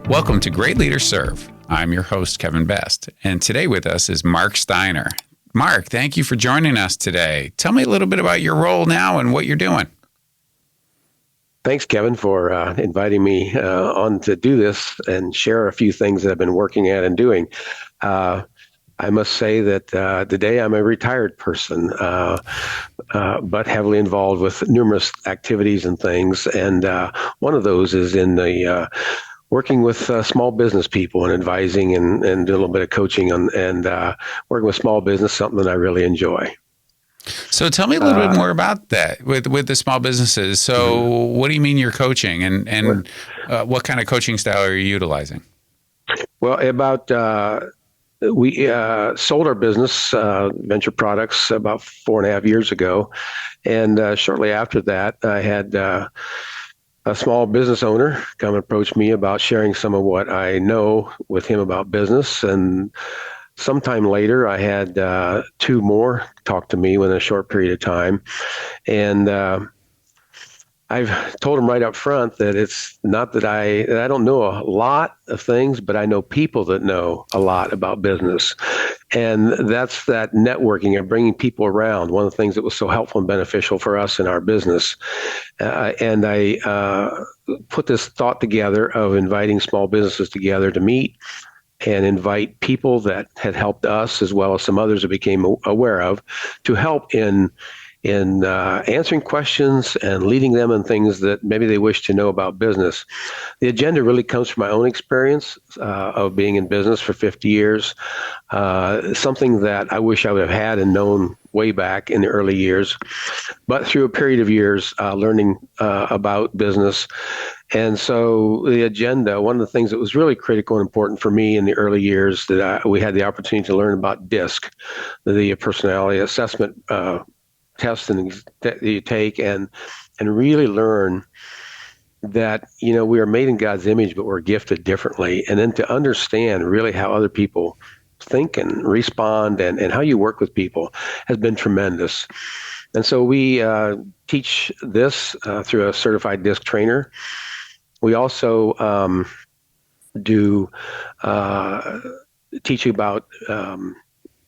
Welcome to Great Leaders Serve. I'm your host, Kevin Best, and today with us is Mark Steiner. Mark, thank you for joining us today. Tell me a little bit about your role now and what you're doing. Thanks, Kevin, for inviting me on to do this and share a few things that I've been working at and doing. I must say that today I'm a retired person, but heavily involved with numerous activities and things. And one of those is in the working with small business people and advising and do a little bit of coaching and working with small business, something that I really enjoy. So tell me a little bit more about that with the small businesses. So what do you mean you're coaching and what kind of coaching style are you utilizing? Well, we sold our business, Venture Products, about 4.5 years ago. And shortly after that, I had a small business owner come and approach me about sharing some of what I know with him about business. And sometime later, I had two more talk to me within a short period of time. And I've told them right up front that it's not that I don't know a lot of things, but I know people that know a lot about business. And that's that networking and bringing people around. One of the things that was so helpful and beneficial for us in our business. And I put this thought together of inviting small businesses together to meet and invite people that had helped us, as well as some others that became aware of, to help in answering questions and leading them in things that maybe they wish to know about business. The agenda really comes from my own experience of being in business for 50 years, something that I wish I would have had and known way back in the early years, but through a period of years learning about business. And so the agenda, one of the things that was really critical and important for me in the early years that we had the opportunity to learn about DISC, the personality assessment test that you take and really learn that, we are made in God's image, but we're gifted differently. And then to understand really how other people think and respond and how you work with people has been tremendous. And so we teach this through a certified DISC trainer. We also do teach you about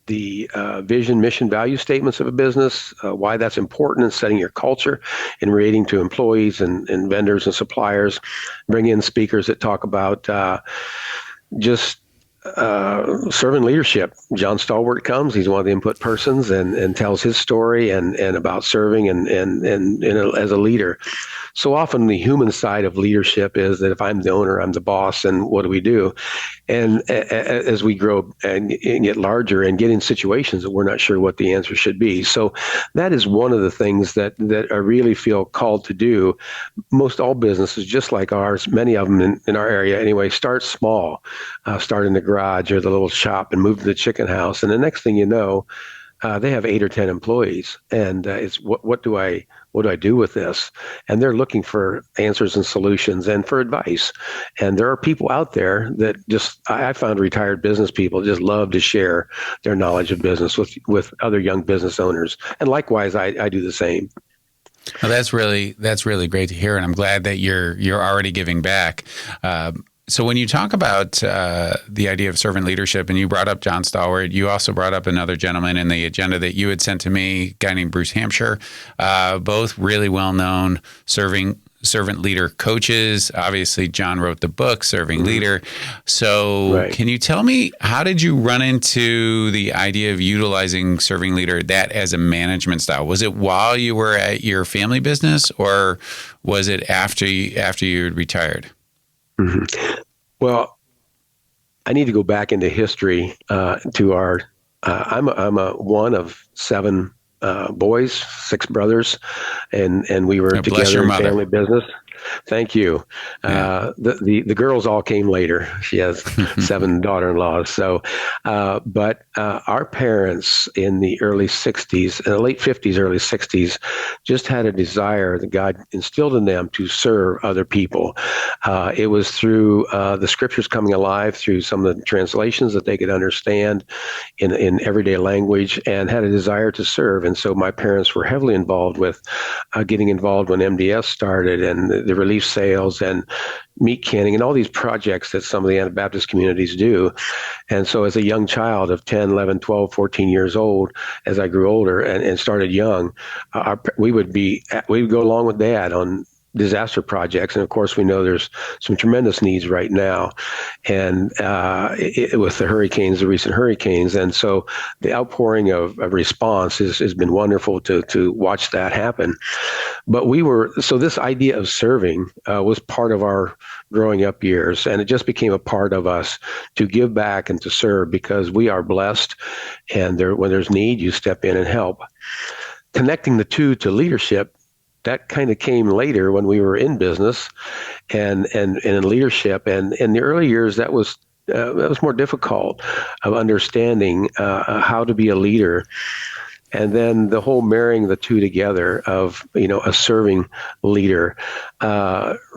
the vision, mission, value statements of a business, why that's important in setting your culture and relating to employees and vendors and suppliers. Bring in speakers that talk about just servant leadership. John Stahl-wert comes. He's one of the input persons and tells his story and about serving and as a leader. So often the human side of leadership is that if I'm the owner, I'm the boss, and what do we do? And as we grow and get larger and get in situations that we're not sure what the answer should be. So that is one of the things that I really feel called to do. Most all businesses, just like ours, many of them in our area anyway, start small, start in the garage or the little shop and move to the chicken house. And the next thing you know, they have 8 or 10 employees, and it's what do I do with this? And they're looking for answers and solutions and for advice. And there are people out there that I found retired business people just love to share their knowledge of business with other young business owners. And likewise, I do the same. Well, that's really great to hear, and I'm glad that you're already giving back. So when you talk about the idea of servant leadership, and you brought up John Stahl-wert, you also brought up another gentleman in the agenda that you had sent to me, a guy named Bruce Hampshire, both really well-known servant leader coaches. Obviously, John wrote the book, Serving Leader. So Can you tell me, how did you run into the idea of utilizing serving leader, that as a management style? Was it while you were at your family business, or was it after you had retired? Mm-hmm. Well, I need to go back into history to our. I'm a one of 7 boys, 6 brothers, and we were together in family business. Thank you. Yeah. The girls all came later. She has 7 daughter-in-laws. So, but our parents in the early 60s, late 50s, early 60s, just had a desire that God instilled in them to serve other people. It was through the scriptures coming alive, through some of the translations that they could understand in everyday language, and had a desire to serve. And so my parents were heavily involved with getting involved when MDS started and the relief sales and meat canning and all these projects that some of the Anabaptist communities do. And so as a young child of 10, 11, 12, 14 years old, as I grew older and started young, we would go along with Dad on disaster projects. And of course, we know there's some tremendous needs right now. And with the recent hurricanes. And so the outpouring of response has been wonderful to watch that happen. But so this idea of serving was part of our growing up years, and it just became a part of us to give back and to serve because we are blessed. And when there's need, you step in and help. Connecting the two to leadership, that kind of came later when we were in business and in leadership. And in the early years, that was more difficult of understanding how to be a leader. And then the whole marrying the two together of, a serving leader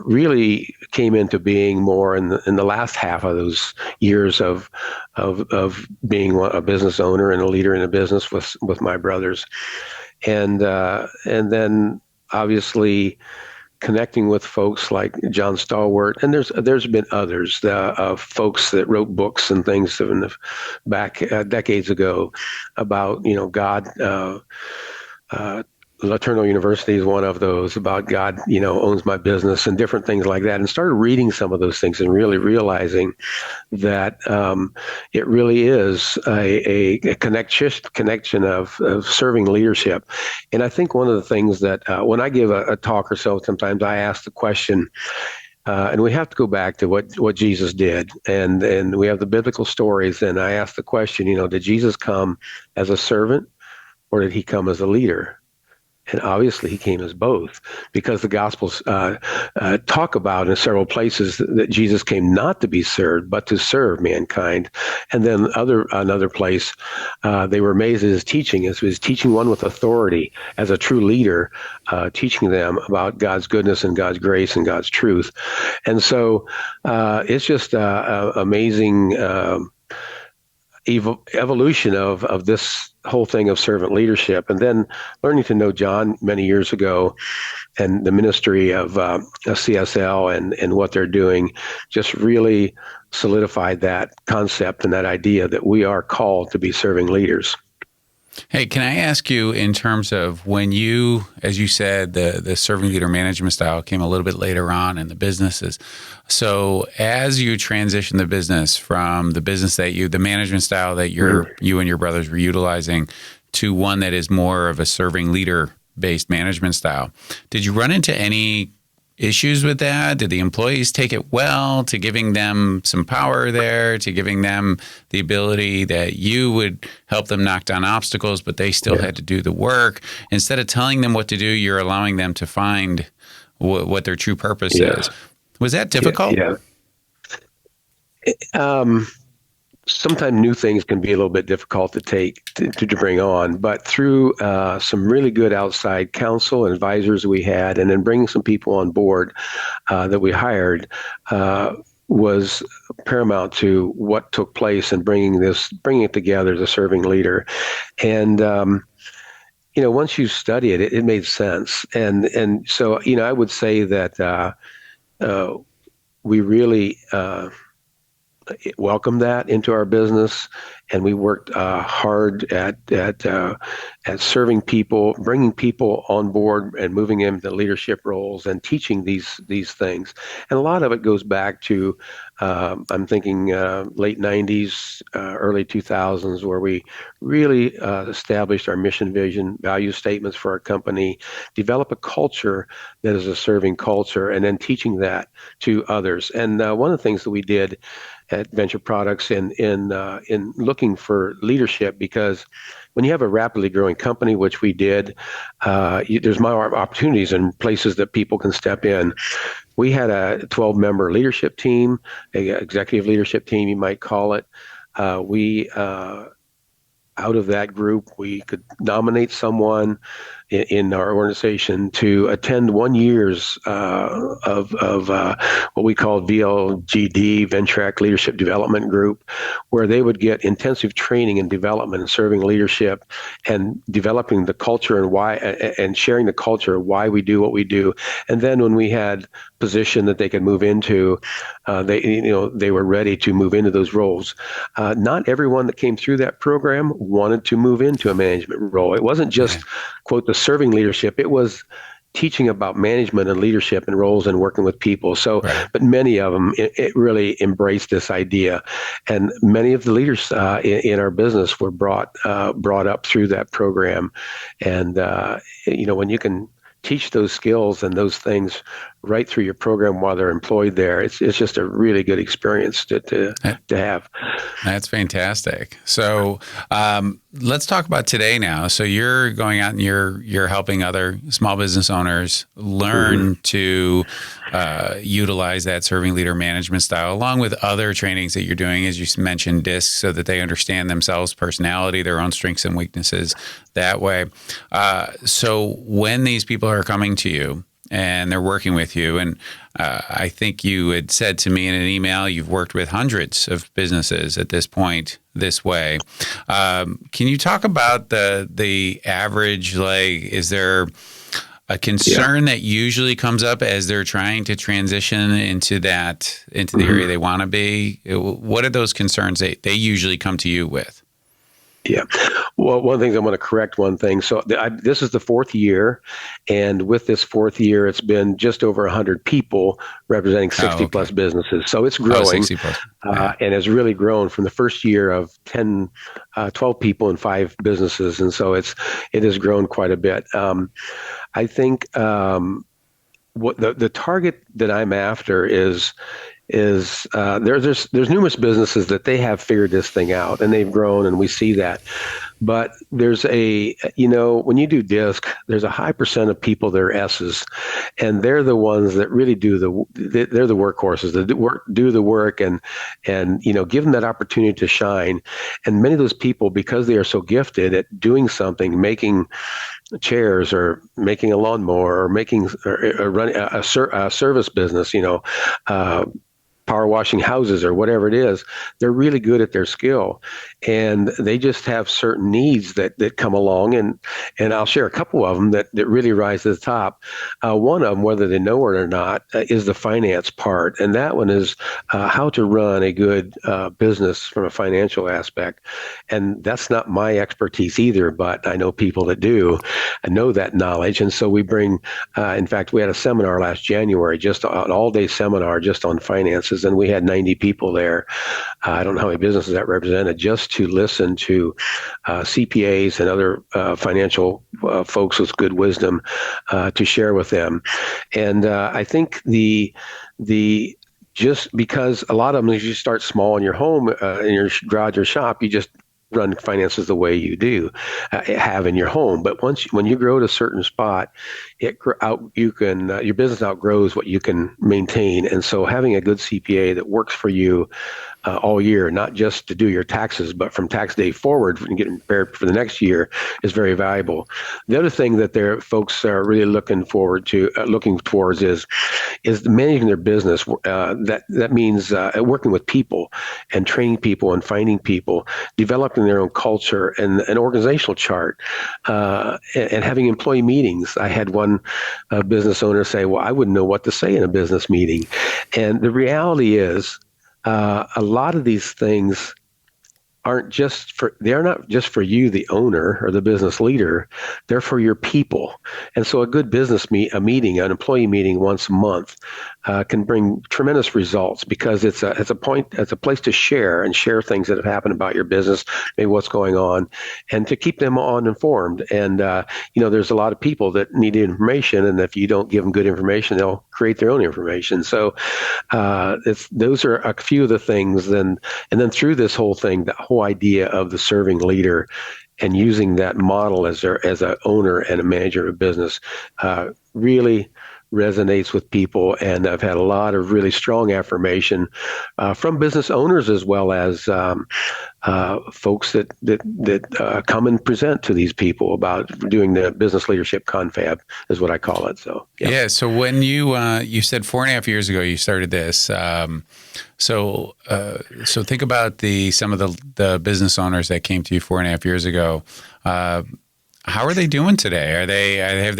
really came into being more in the last half of those years of being a business owner and a leader in a business with my brothers. And then obviously connecting with folks like John Stahl-Wert, and there's been others, folks that wrote books and things back decades ago about God. Laterno University is one of those about God, owns my business and different things like that, and started reading some of those things and really realizing that it really is a connection of serving leadership. And I think one of the things that when I give a talk or so, sometimes I ask the question, and we have to go back to what Jesus did, and we have the biblical stories, and I ask the question, did Jesus come as a servant or did he come as a leader? And obviously he came as both, because the Gospels talk about in several places that Jesus came not to be served, but to serve mankind. And then another place, they were amazed at his teaching, as he was teaching one with authority as a true leader, teaching them about God's goodness and God's grace and God's truth. And so it's just amazing evolution of this whole thing of servant leadership, and then learning to know John many years ago and the ministry of CSL and what they're doing just really solidified that concept and that idea that we are called to be serving leaders. Hey, can I ask you, in terms of when you, as you said, the servant leader management style came a little bit later on in the businesses. So as you transition the business from the business the management style that you and your brothers were utilizing to one that is more of a serving leader based management style, did you run into any issues with that? Did the employees take it well to giving them some power there, to giving them the ability that you would help them knock down obstacles, but they still had to do the work? Instead of telling them what to do, you're allowing them to find what their true purpose is. Was that difficult? Yeah. Sometimes new things can be a little bit difficult to bring on, but through some really good outside counsel and advisors we had, and then bringing some people on board that we hired was paramount to what took place and bringing it together as a serving leader. And once you study it, it made sense. And so I would say that we really welcomed that into our business, and we worked hard at serving people, bringing people on board, and moving them to leadership roles and teaching these things. And a lot of it goes back to I'm thinking late '90s, early 2000s, where we really established our mission, vision, value statements for our company, develop a culture that is a serving culture, and then teaching that to others. And one of the things that we did at Venture Products in looking for leadership, because when you have a rapidly growing company, which we did, there's more opportunities and places that people can step in. We had a 12-member leadership team, a executive leadership team, you might call it. Out of that group, we could nominate someone. in our organization to attend 1 year's of what we call VLGD, Ventrac Leadership Development Group, where they would get intensive training and development and serving leadership and developing the culture and why, and sharing the culture of why we do what we do. And then when we had position that they could move into, they were ready to move into those roles. Not everyone that came through that program wanted to move into a management role. It wasn't just, quote, the serving leadership. It was teaching about management and leadership and roles and working with people. So, but many of them, it really embraced this idea. And many of the leaders in our business were brought up through that program. And, when you can teach those skills and those things right through your program while they're employed there, it's just a really good experience to have. That's fantastic. So let's talk about today now. So you're going out and you're helping other small business owners learn to utilize that serving leader management style, along with other trainings that you're doing, as you mentioned, DISC, so that they understand themselves, personality, their own strengths and weaknesses that way. So when these people are coming to you and they're working with you, and I think you had said to me in an email, you've worked with hundreds of businesses at this point this way. Can you talk about the average, is there a concern that usually comes up as they're trying to transition into the area they want to be? What are those concerns they usually come to you with? Yeah. Well, one thing, I'm going to correct one thing. So this is the fourth year. And with this fourth year, it's been just over 100 people representing 60 plus businesses. So it's growing. 60 plus. And has really grown from the first year of 12 people and 5 businesses. And so it has grown quite a bit. I think what the target that I'm after is there's numerous businesses that they have figured this thing out and they've grown, and we see that. But there's when you do DISC, there's a high percent of people that are S's, and they're the ones that really they're the workhorses that do the work and give them that opportunity to shine. And many of those people, because they are so gifted at doing something, making chairs or making a lawnmower or running a service business, power washing houses or whatever it is, they're really good at their skill, and they just have certain needs that come along, and I'll share a couple of them that really rise to the top. One of them, whether they know it or not, is the finance part, and that one is how to run a good business from a financial aspect. And that's not my expertise either, but I know people that do and know that knowledge. And so we bring, in fact, we had a seminar last January, just an all-day seminar just on finances, and we had 90 people there. I don't know how many businesses that represented, just to listen to CPAs and other financial folks with good wisdom to share with them. And I think just because a lot of them, as you start small in your home, in your garage or shop, you just run finances the way you do have in your home. But when you grow to a certain spot, your business outgrows what you can maintain. And so having a good CPA that works for you all year, not just to do your taxes, but from tax day forward and getting prepared for the next year, is very valuable. The other thing that their folks are really looking towards is managing their business. That means working with people and training people and finding people, developing their own culture and an organizational chart, and having employee meetings. I had one business owner say, "Well, I wouldn't know what to say in a business meeting," and the reality is, a lot of these things they're not just for you, the owner or the business leader, they're for your people. And so a good business meeting, an employee meeting once a month, can bring tremendous results, because it's a place to share things that have happened about your business, maybe what's going on, and to keep them informed. And there's a lot of people that need information, and if you don't give them good information, they'll create their own information. So those are a few of the things. And then through this whole thing, the whole idea of the serving leader and using that model as an owner and a manager of a business really resonates with people, and I've had a lot of really strong affirmation from business owners as well as folks that come and present to these people about doing the business leadership confab is what I call it. So yeah. Yeah. So when you said 4.5 years ago you started this, so think about some of the business owners that came to you 4.5 years ago. How are they doing today? Have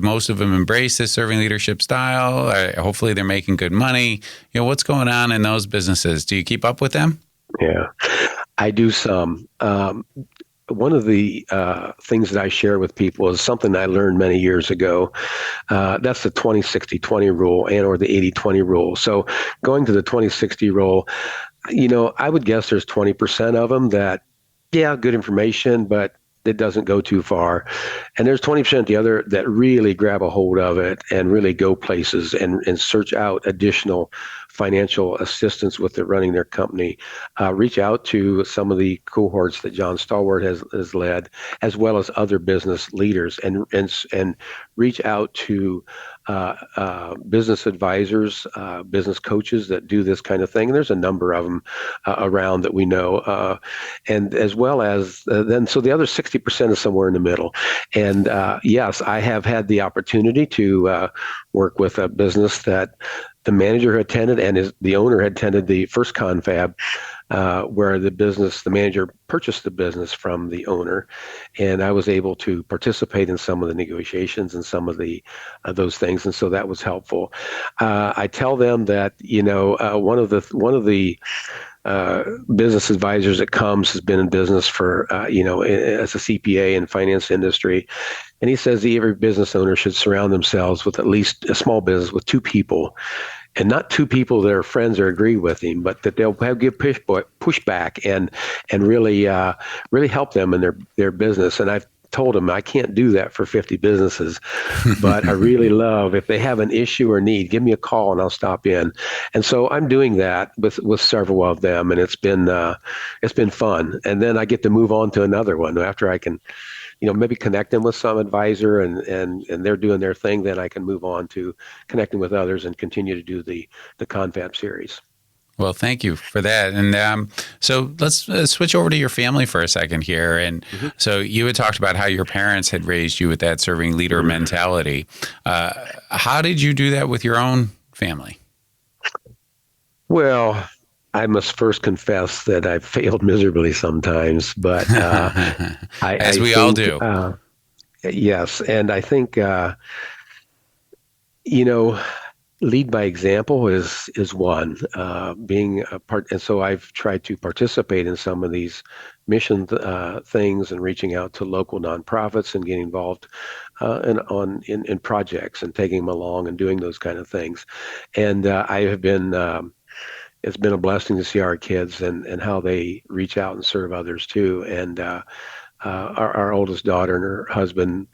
most of them embraced this servant leadership style? Hopefully they're making good money. What's going on in those businesses? Do you keep up with them? Yeah, I do some. One of the things that I share with people is something I learned many years ago. That's the 20-60-20 rule or the 80-20 rule. So going to the 20-60 rule, I would guess there's 20% of them that, yeah, good information, but it doesn't go too far. And there's 20% the other that really grab a hold of it and really go places and search out additional financial assistance with running their company. Reach out to some of the cohorts that John Stahl-Wert has led, as well as other business leaders, and reach out to business advisors, business coaches that do this kind of thing. And there's a number of them around that we know, and as well as so the other 60% is somewhere in the middle. And yes, I have had the opportunity to work with a business that the manager had attended and the owner had attended the first confab, where the manager purchased the business from the owner, and I was able to participate in some of the negotiations and some of the those things, and so that was helpful. I tell them that one of the business advisors that comes has been in business for as a CPA in finance industry, and he says that every business owner should surround themselves with at least a small business with two people. And not two people that are friends or agree with him, but that they'll give pushback and really help them in their business. And I've told them I can't do that for 50 businesses, but I really love if they have an issue or need, give me a call and I'll stop in. And so I'm doing that with several of them, and it's been fun. And then I get to move on to another one after I can, maybe connect them with some advisor and they're doing their thing. Then I can move on to connecting with others and continue to do the Confab series. Well, thank you for that. And so let's switch over to your family for a second here. And so you had talked about how your parents had raised you with that serving leader mentality. How did you do that with your own family? Well, I must first confess that I've failed miserably sometimes, but as we all do. Yes, and I think lead by example is one, being a part, and so I've tried to participate in some of these mission things and reaching out to local nonprofits and getting involved in projects and taking them along and doing those kind of things, and I have been. It's been a blessing to see our kids and how they reach out and serve others too. And our oldest daughter and her husband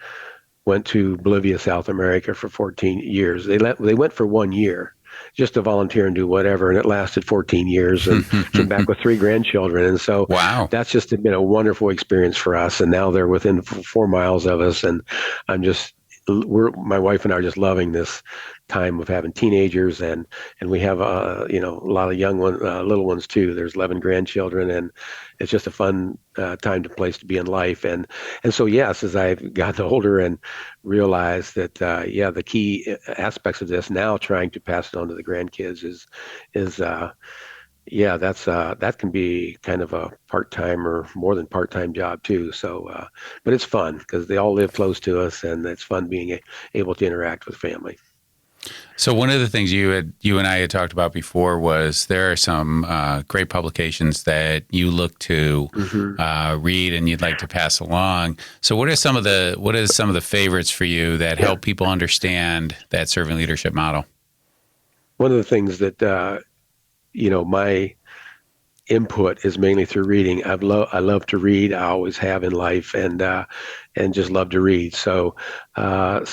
went to Bolivia, South America for 14 years. They went for 1 year just to volunteer and do whatever, and it lasted 14 years and came back with 3 grandchildren. And so wow, that's just been a wonderful experience for us. And now they're within 4 miles of us, and my wife and I are just loving this time of having teenagers, and we have a lot of young little ones too. There's 11 grandchildren, and it's just a fun time to place to be in life. And so yes, as I've gotten older and realized that the key aspects of this now, trying to pass it on to the grandkids is that can be kind of a part-time or more than part-time job too. So, but it's fun because they all live close to us, and it's fun being able to interact with family. So one of the things you and I had talked about before was there are some great publications that you look to read and you'd like to pass along. So what are some of the favorites for you that help people understand that servant leadership model? One of the things that my input is mainly through reading. I love to read. I always have in life, and just love to read. So, I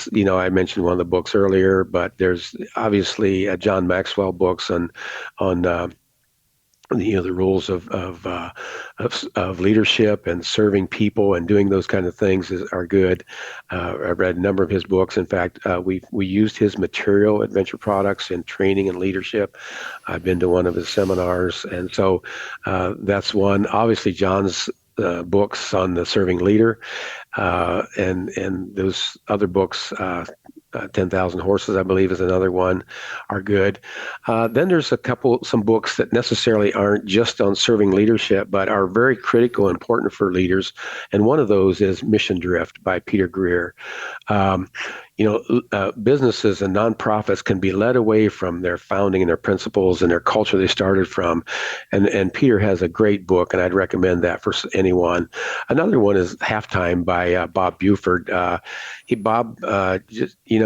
mentioned one of the books earlier, but there's obviously John Maxwell books on the rules of leadership and serving people and doing those kind of things are good. I've read a number of his books. In fact, we used his material at Venture Products in training and leadership. I've been to one of his seminars, and so that's one. Obviously, John's books on the serving leader, and those other books. 10,000 Horses, I believe, is another one, are good. Then there's some books that necessarily aren't just on serving leadership, but are very critical and important for leaders. And one of those is Mission Drift by Peter Greer. Businesses and nonprofits can be led away from their founding and their principles and their culture they started from. And Peter has a great book, and I'd recommend that for anyone. Another one is Halftime by Bob Buford.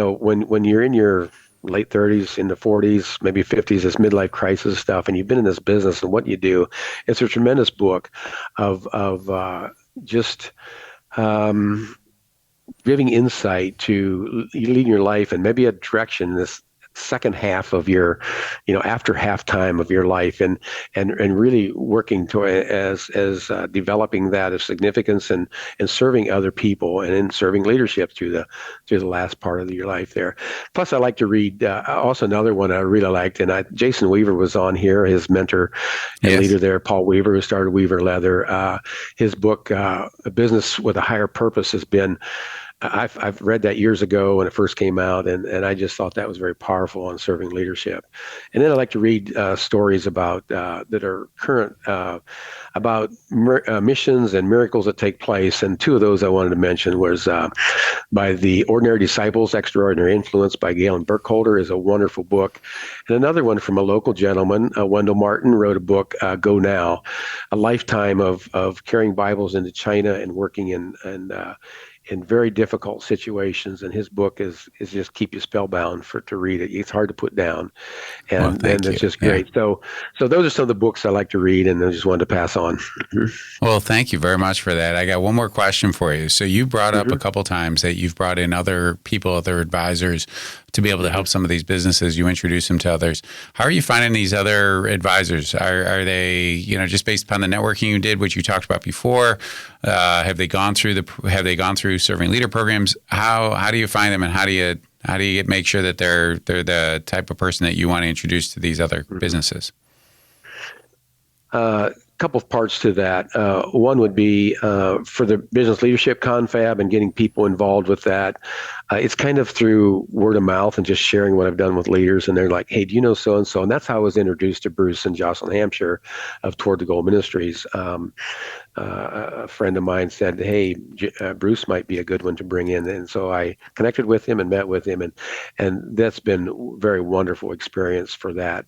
When you're in your late 30s, into 40s, maybe 50s, this midlife crisis stuff, and you've been in this business and what you do, it's a tremendous book of just giving insight to leading your life and maybe a direction in this second half of your, after halftime of your life, and really working toward as developing that of significance and serving other people and in serving leadership through the last part of your life there. Plus, I like to read also another one I really liked, and Jason Weaver was on here, his mentor and leader there, Paul Weaver, who started Weaver Leather. His book, A Business with a Higher Purpose, has been. I've read that years ago when it first came out, and I just thought that was very powerful on serving leadership. And then I like to read stories about that are current about missions and miracles that take place. And two of those I wanted to mention was by The Ordinary Disciples, Extraordinary Influence by Galen Burkholder is a wonderful book. And another one from a local gentleman, Wendell Martin, wrote a book, Go Now, a lifetime of carrying Bibles into China and working in very difficult situations, and his book is just keep you spellbound to read it. It's hard to put down, and it's just great. Yeah. So those are some of the books I like to read, and I just wanted to pass on. Well, thank you very much for that. I got one more question for you. So you brought up a couple times that you've brought in other people, other advisors, to be able to help some of these businesses. You introduce them to others. How are you finding these other advisors? Are they, just based upon the networking you did, which you talked about before? Have they gone through serving leader programs? How do you find them, and how do you make sure that they're the type of person that you want to introduce to these other businesses? Couple of parts to that. One would be for the business leadership confab and getting people involved with that. It's kind of through word of mouth and just sharing what I've done with leaders. And they're like, hey, do you know so-and-so? And that's how I was introduced to Bruce and Jocelyn Hampshire of Toward the Goal Ministries. A friend of mine said, hey, Bruce might be a good one to bring in. And so I connected with him and met with him. And that's been a very wonderful experience for that.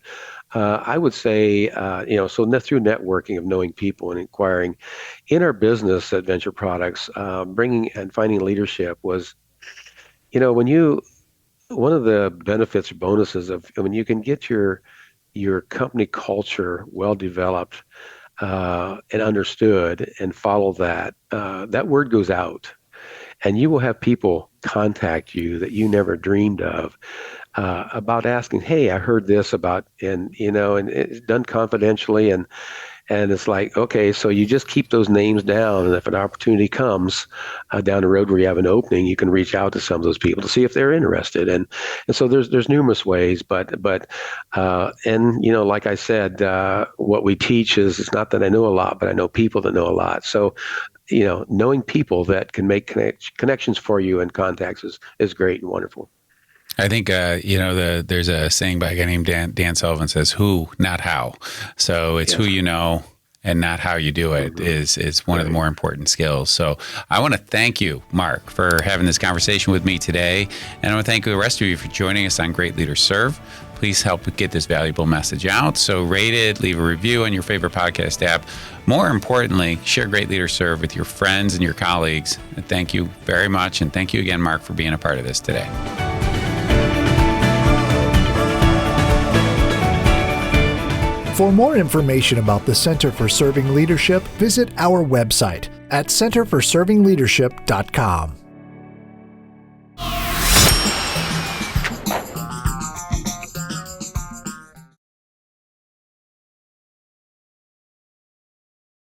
I would say, so through networking of knowing people and inquiring in our business at Venture Products, bringing and finding leadership was, one of the benefits or bonuses of when you can get your company culture well developed and understood and follow that, that word goes out, and you will have people contact you that you never dreamed of. About asking, hey, I heard this about, and it's done confidentially, and it's like, okay, so you just keep those names down, and if an opportunity comes down the road where you have an opening, you can reach out to some of those people to see if they're interested, and so there's numerous ways, but like I said, what we teach is it's not that I know a lot, but I know people that know a lot. So knowing people that can make connections for you and contacts is great and wonderful. I think, there's a saying by a guy named Dan Sullivan says, who, not how. So it's who you know and not how you do it is one of the more important skills. So I want to thank you, Mark, for having this conversation with me today. And I want to thank the rest of you for joining us on Great Leaders Serve. Please help get this valuable message out. So rate it, leave a review on your favorite podcast app. More importantly, share Great Leaders Serve with your friends and your colleagues. And thank you very much. And thank you again, Mark, for being a part of this today. For more information about the Center for Serving Leadership, visit our website at centerforservingleadership.com.